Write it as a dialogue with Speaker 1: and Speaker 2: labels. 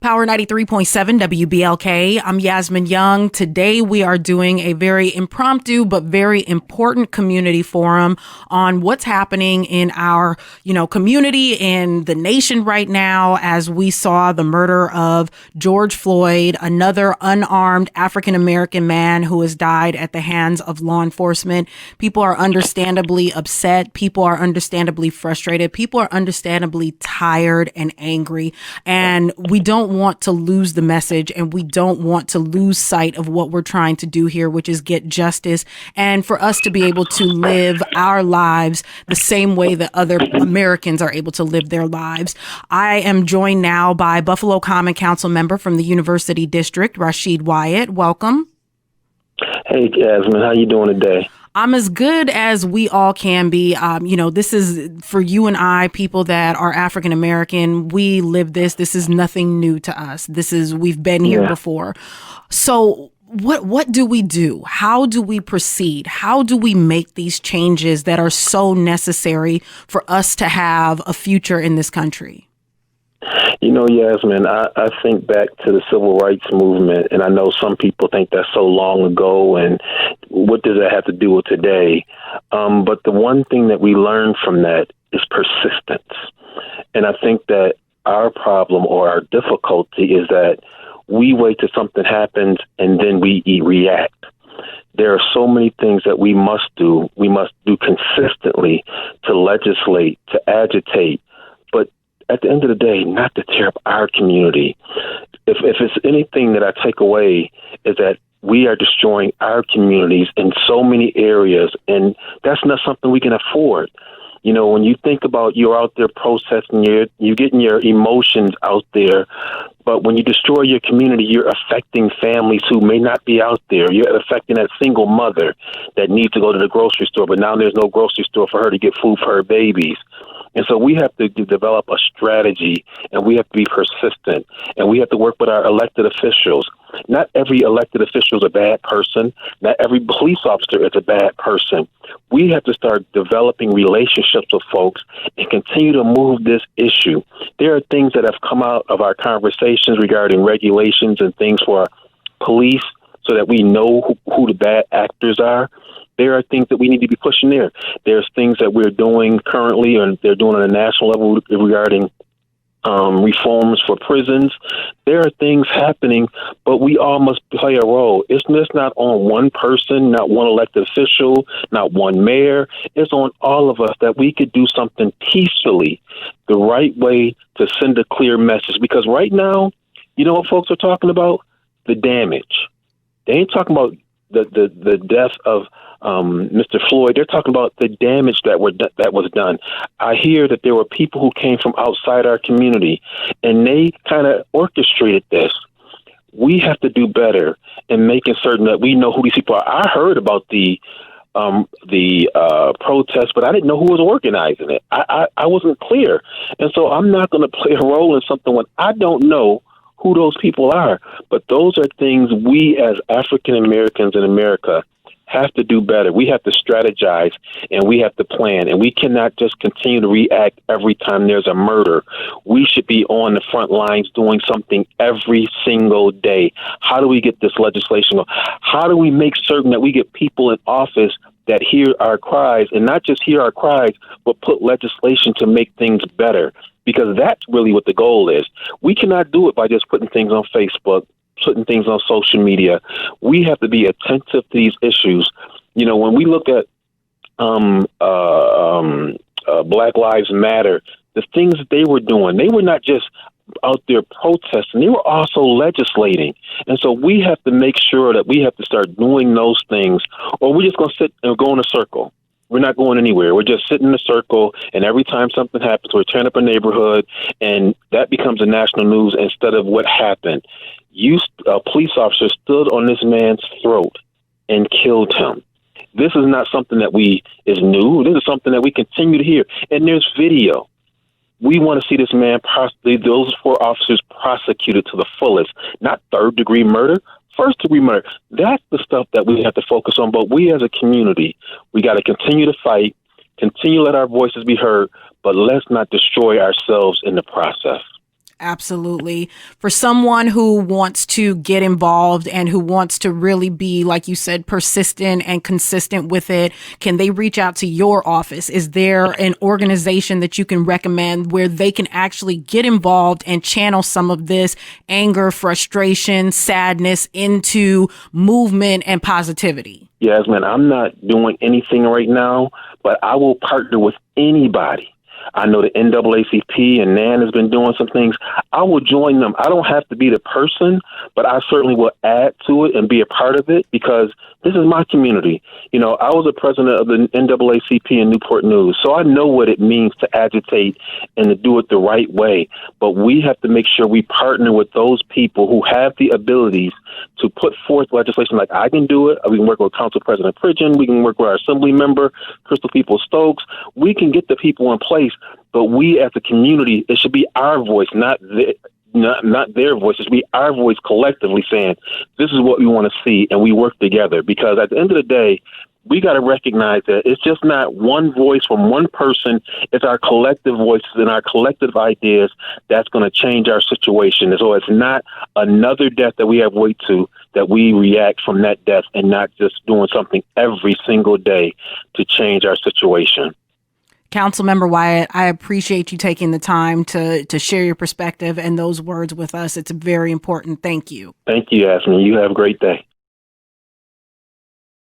Speaker 1: Power 93.7 WBLK. I'm Yasmin Young. Today we are doing a very impromptu but very important community forum on what's happening in our, community and the nation right now as we saw the murder of George Floyd, another unarmed African-American man who has died at the hands of law enforcement. People are understandably upset. People are understandably frustrated. People are understandably tired and angry. And we don't want to lose the message, and we don't want to lose sight of what we're trying to do here, which is get justice and for us to be able to live our lives the same way that other Americans are able to live their lives. I am joined now by Buffalo Common Council member from the University District, Rasheed Wyatt. Welcome.
Speaker 2: Hey, Jasmine, how you doing today?
Speaker 1: I'm as good as we all can be. This is for you and I, people that are African American. We live this. This is nothing new to us. We've been here before. So what do we do? How do we proceed? How do we make these changes that are so necessary for us to have a future in this country?
Speaker 2: Yasmin, I think back to the civil rights movement, and I know some people think that's so long ago, and what does that have to do with today? But the one thing that we learned from that is persistence. And I think that our problem or our difficulty is that we wait till something happens and then we react. There are so many things that we must do. We must do consistently to legislate, to agitate, but at the end of the day, not to tear up our community. If it's anything that I take away is that we are destroying our communities in so many areas, and that's not something we can afford. When you think about you're out there protesting, you're getting your emotions out there, but when you destroy your community, you're affecting families who may not be out there. You're affecting that single mother that needs to go to the grocery store, but now there's no grocery store for her to get food for her babies. And so we have to develop a strategy, and we have to be persistent, and we have to work with our elected officials. Not every elected official is a bad person. Not every police officer is a bad person. We have to start developing relationships with folks and continue to move this issue. There are things that have come out of our conversations regarding regulations and things for police so that we know who the bad actors are. There are things that we need to be pushing there. There's things that we're doing currently, and they're doing on a national level regarding reforms for prisons. There are things happening, but we all must play a role. It's just not on one person, not one elected official, not one mayor. It's on all of us that we could do something peacefully, the right way to send a clear message. Because right now, you know what folks are talking about? The damage. They ain't talking about the death of Mr. Floyd. They're talking about the damage that was done. I hear that there were people who came from outside our community, and they kind of orchestrated this. We have to do better in making certain that we know who these people are. I heard about the protest, but I didn't know who was organizing it. I wasn't clear, and so I'm not going to play a role in something when I don't know who those people are. But those are things we as African Americans in America have to do better. We have to strategize, and we have to plan, and we cannot just continue to react every time there's a murder. We should be on the front lines doing something every single day. How do we get this legislation? How do we make certain that we get people in office that hear our cries, and not just hear our cries, but put legislation to make things better? Because that's really what the goal is. We cannot do it by just putting things on Facebook, putting things on social media. We have to be attentive to these issues. When we look at Black Lives Matter, the things that they were doing, they were not just out there protesting, they were also legislating. And so we have to make sure that we have to start doing those things, or we're just going to sit and go in a circle. We're not going anywhere. We're just sitting in a circle, and every time something happens, we're tearing up a neighborhood, and that becomes a national news instead of what happened. A police officer stood on this man's throat and killed him. This is not something that is new. This is something that we continue to hear, and there's video. We want to see this man, those 4 officers, prosecuted to the fullest, not third-degree murder. First-degree murder, that's the stuff that we have to focus on. But we as a community, we got to continue to fight, continue to let our voices be heard, but let's not destroy ourselves in the process.
Speaker 1: Absolutely. For someone who wants to get involved and who wants to really be, like you said, persistent and consistent with it, can they reach out to your office? Is there an organization that you can recommend where they can actually get involved and channel some of this anger, frustration, sadness into movement and positivity?
Speaker 2: Yasmin, I'm not doing anything right now, but I will partner with anybody. I know the NAACP and NAN has been doing some things. I will join them. I don't have to be the person, but I certainly will add to it and be a part of it because this is my community. You know, I was the president of the NAACP in Newport News, so I know what it means to agitate and to do it the right way. But we have to make sure we partner with those people who have the abilities to put forth legislation like I can do it. We can work with Council President Pridgeon. We can work with our Assembly member, Crystal Peoples-Stokes. We can get the people in place, but we as a community, it should be our voice, not their voice. It should be our voice collectively saying, this is what we want to see, and we work together. Because at the end of the day, we got to recognize that it's just not one voice from one person. It's our collective voices and our collective ideas that's going to change our situation. So it's not another death that we have to wait to, that we react from that death and not just doing something every single day to change our situation.
Speaker 1: Councilmember Wyatt, I appreciate you taking the time to share your perspective and those words with us. It's very important. Thank you.
Speaker 2: Thank you, Yasmin. You have a great day.